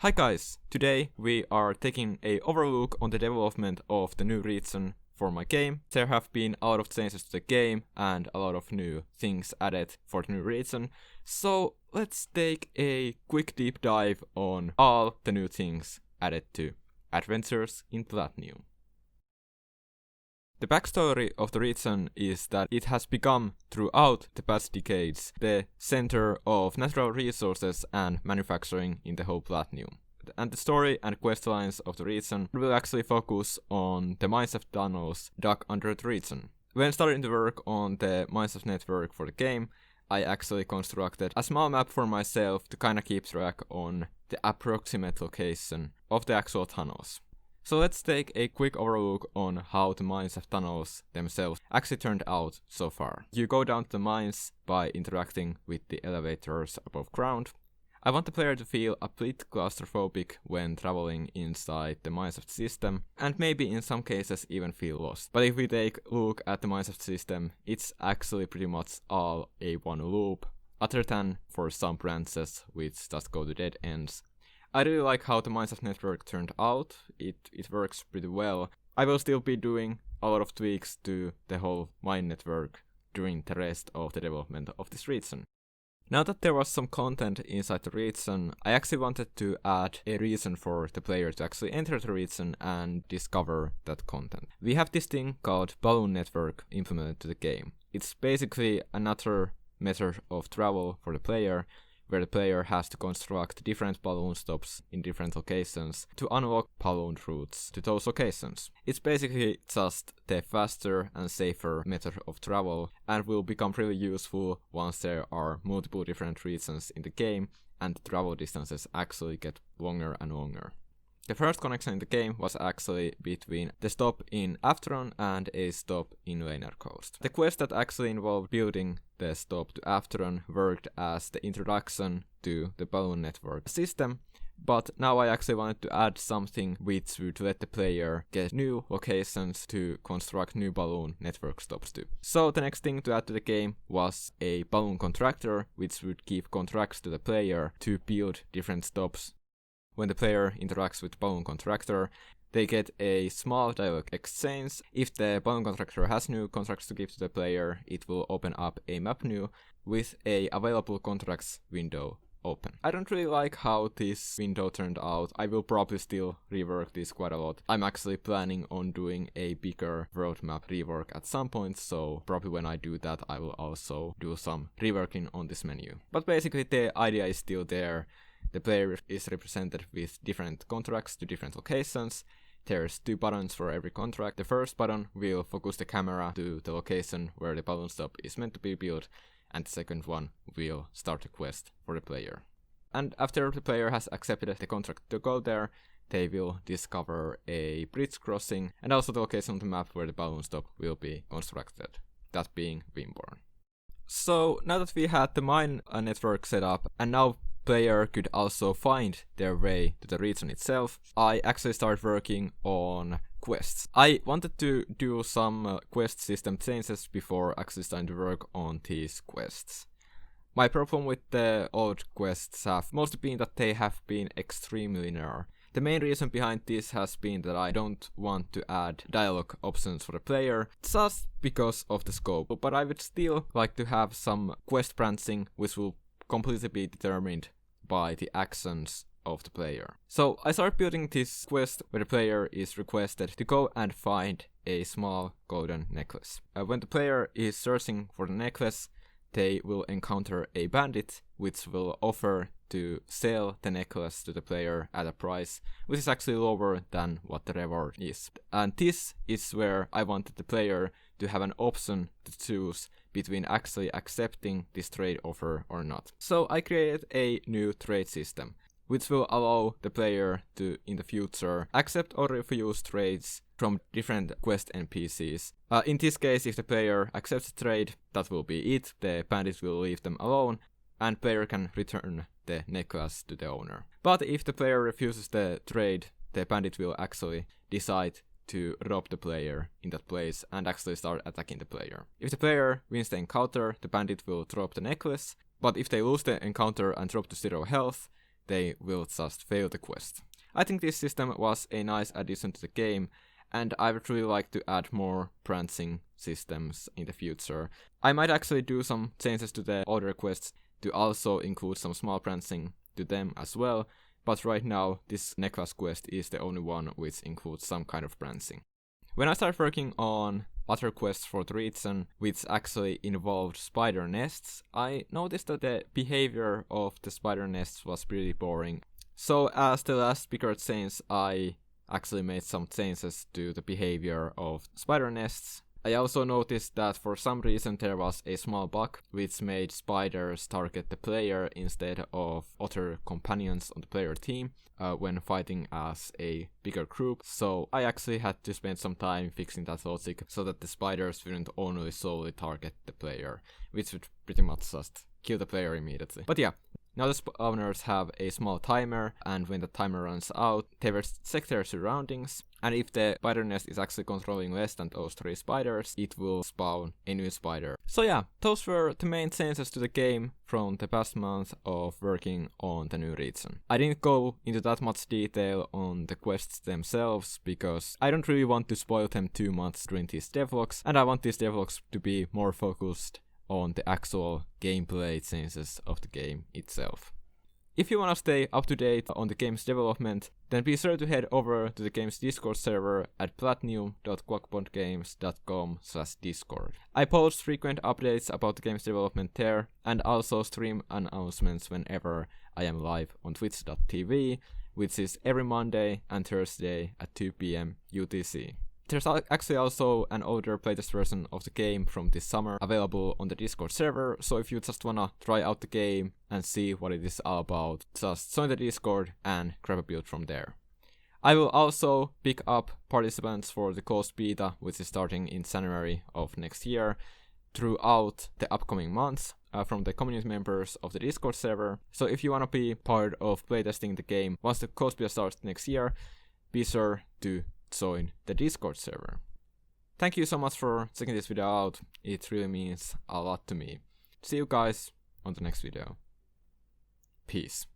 Hi guys, today we are taking a overlook on the development of the new region for my game. There have been a lot of changes to the game and a lot of new things added for the new region. So let's take a quick deep dive on all the new things added to Adventures in Platinum. The backstory of the region is that it has become, throughout the past decades, the center of natural resources and manufacturing in the whole Platinum. And the story and quest lines of the region will actually focus on the Mineshaft tunnels dug under the region. When starting to work on the Mineshaft Network for the game, I actually constructed a small map for myself to kinda keep track on the approximate location of the actual tunnels. So let's take a quick overlook on how the Mineshaft tunnels themselves actually turned out so far. You go down to the mines by interacting with the elevators above ground. I want the player to feel a bit claustrophobic when traveling inside the Mineshaft system, and maybe in some cases even feel lost. But if we take a look at the Mineshaft system, it's actually pretty much all a one loop, other than for some branches which just go to dead ends. I really like how the Mineshaft network turned out. It works pretty well. I will still be doing a lot of tweaks to the whole mine network during the rest of the development of this region. Now that there was some content inside the region, I actually wanted to add a reason for the player to actually enter the region and discover that content. We have this thing called Balloon Network implemented to the game. It's basically another method of travel for the player, where the player has to construct different balloon stops in different locations to unlock balloon routes to those locations. It's basically just the faster and safer method of travel and will become really useful once there are multiple different regions in the game and the travel distances actually get longer and longer. The first connection in the game was actually between the stop in Aftron and a stop in Lanier Coast. The quest that actually involved building the stop to Aftron worked as the introduction to the balloon network system, but now I actually wanted to add something which would let the player get new locations to construct new balloon network stops to. So the next thing to add to the game was a balloon contractor, which would give contracts to the player to build different stops. When the player interacts with the balloon contractor, they get a small dialogue exchange. If the balloon contractor has new contracts to give to the player, it will open up a map new with a available contracts window open. I don't really like how this window turned out. I will probably still rework this quite a lot. I'm actually planning on doing a bigger world map rework at some point, so probably when I do that I will also do some reworking on this menu. But basically the idea is still there. The player is represented with different contracts to different locations. There's 2 buttons for every contract. The first button will focus the camera to the location where the balloon stop is meant to be built, and the second one will start a quest for the player. And after the player has accepted the contract to go there, they will discover a bridge crossing and also the location on the map where the balloon stop will be constructed, that being Wimborne. So now that we had the mine network set up, and now player could also find their way to the region itself, I actually started working on quests. I wanted to do some quest system changes before actually starting to work on these quests. My problem with the old quests have mostly been that they have been extremely linear. The main reason behind this has been that I don't want to add dialogue options for the player just because of the scope, but I would still like to have some quest branching which will completely be determined by the actions of the player. So I started building this quest where the player is requested to go and find a small golden necklace. When the player is searching for the necklace, they will encounter a bandit which will offer to sell the necklace to the player at a price which is actually lower than what the reward is. And this is where I wanted the player to have an option to choose between actually accepting this trade offer or not. So I created a new trade system which will allow the player to, in the future, accept or refuse trades from different quest NPCs. In this case, if the player accepts the trade, that will be it. The bandit will leave them alone, and player can return the necklace to the owner. But if the player refuses the trade, the bandit will actually decide to rob the player in that place and actually start attacking the player. If the player wins the encounter, the bandit will drop the necklace, but if they lose the encounter and drop to 0 health, they will just fail the quest. I think this system was a nice addition to the game, and I would really like to add more branching systems in the future. I might actually do some changes to the order quests to also include some small branching to them as well, but right now this necklace quest is the only one which includes some kind of branching. When I started working on other quests for the region, which actually involved spider nests, I noticed that the behavior of the spider nests was pretty boring. So as the last bigger change, I actually made some changes to the behavior of spider nests. I also noticed that for some reason there was a small bug which made spiders target the player instead of other companions on the player team when fighting as a bigger group. So I actually had to spend some time fixing that logic so that the spiders wouldn't only solely target the player, which would pretty much just kill the player immediately. But yeah. Now the spawners have a small timer, and when the timer runs out, they will check their surroundings, and if the spider nest is actually controlling less than those 3 spiders, it will spawn a new spider. So yeah, those were the main changes to the game from the past month of working on the new region. I didn't go into that much detail on the quests themselves, because I don't really want to spoil them too much during these devlogs, and I want these devlogs to be more focused on the actual gameplay changes of the game itself. If you wanna stay up to date on the game's development, then be sure to head over to the game's Discord server at platinum.quackpodgames.com/discord. I post frequent updates about the game's development there, and also stream announcements whenever I am live on twitch.tv, which is every Monday and Thursday at 2 PM UTC. There's actually also an older playtest version of the game from this summer available on the Discord server, so if you just wanna try out the game and see what it is all about, just join the Discord and grab a build from there. I will also pick up participants for the closed beta, which is starting in January of next year, throughout the upcoming months from the community members of the Discord server. So if you wanna be part of playtesting the game once the closed beta starts next year, be sure to join the Discord server. Thank you so much for checking this video out, it really means a lot to me. See you guys on the next video. Peace.